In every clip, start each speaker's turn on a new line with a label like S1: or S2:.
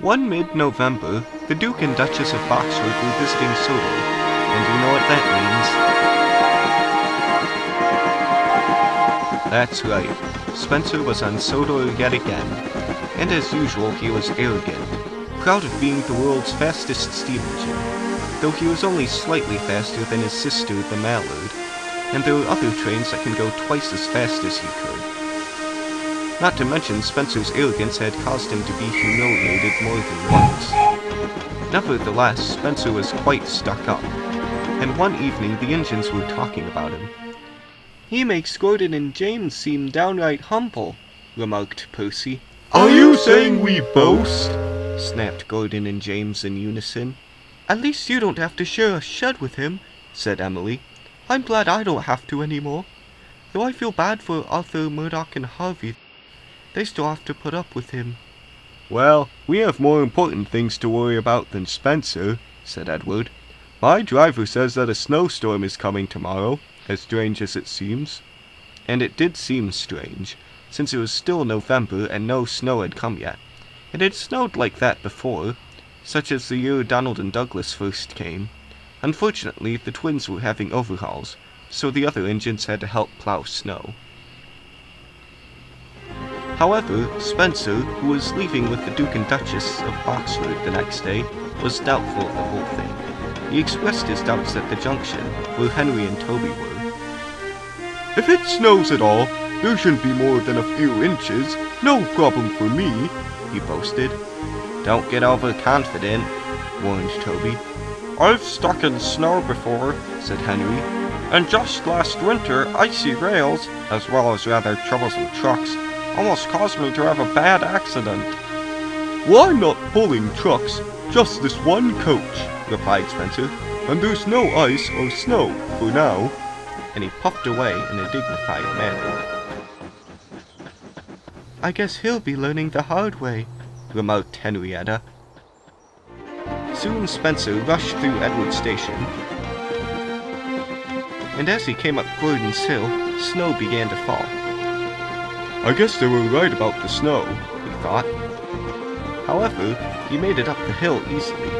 S1: One mid-November, the Duke and Duchess of Boxford were visiting Sodor, and you know what that means? That's right, Spencer was on Sodor yet again, and as usual he was arrogant, proud of being the world's fastest steam engine, though he was only slightly faster than his sister the Mallard, and there were other trains that can go twice as fast as he could. Not to mention, Spencer's arrogance had caused him to be humiliated more than once. Nevertheless, Spencer was quite stuck up, and one evening the engines were talking about him. "He makes Gordon and James seem downright humble," remarked Percy.
S2: "Are you saying we boast?"
S1: snapped Gordon and James in unison. "At least you don't have to share a shed with him," said Emily. "I'm glad I don't have to anymore. Though I feel bad for Arthur, Murdoch, and Harvey. They still have to put up with him."
S2: "Well, we have more important things to worry about than Spencer," said Edward. "My driver says that a snowstorm is coming tomorrow, as strange as it seems."
S1: And it did seem strange, since it was still November and no snow had come yet. It had snowed like that before, such as the year Donald and Douglas first came. Unfortunately, the twins were having overhauls, so the other engines had to help plow snow. However, Spencer, who was leaving with the Duke and Duchess of Boxford the next day, was doubtful of the whole thing. He expressed his doubts at the junction, where Henry and Toby were.
S2: "If it snows at all, there shouldn't be more than a few inches. No problem for me,"
S1: he boasted. "Don't get overconfident," warned Toby.
S3: "I've stuck in snow before," said Henry, "and just last winter icy rails, as well as rather troublesome trucks, almost caused me to have a bad accident."
S2: "Well, I'm not pulling trucks, just this one coach," replied Spencer, "and there's no ice or snow for now."
S1: And he puffed away in a dignified manner. "I guess he'll be learning the hard way," remarked Henrietta. Soon Spencer rushed through Edward Station, and as he came up Gordon's Hill, snow began to fall.
S2: "I guess they were right about the snow,"
S1: he thought. However, he made it up the hill easily.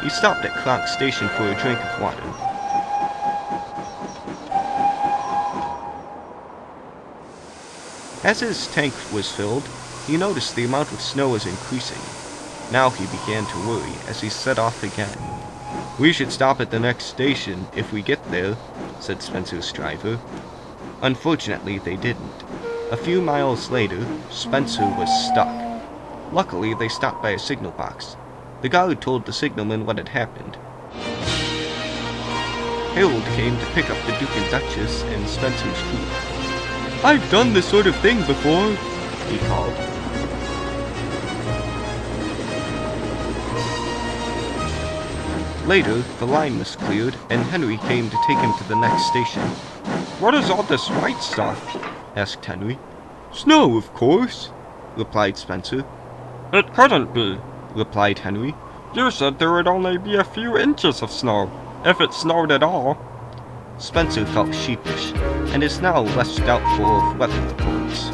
S1: He stopped at Cronk Station for a drink of water. As his tank was filled, he noticed the amount of snow was increasing. Now he began to worry as he set off again. "We should stop at the next station if we get there," said Spencer's driver. Unfortunately, they didn't. A few miles later, Spencer was stuck. Luckily, they stopped by a signal box. The guard told the signalman what had happened. Harold came to pick up the Duke and Duchess and Spencer's crew.
S2: "I've done this sort of thing before,"
S1: he called. Later, the line was cleared, and Henry came to take him to the next station.
S3: "What is all this white stuff?"
S1: asked Henry.
S2: "Snow, of course,"
S1: replied Spencer.
S3: "It couldn't be,"
S1: replied Henry.
S3: "You said there would only be a few inches of snow, if it snowed at all."
S1: Spencer felt sheepish, and is now less doubtful of weather reports.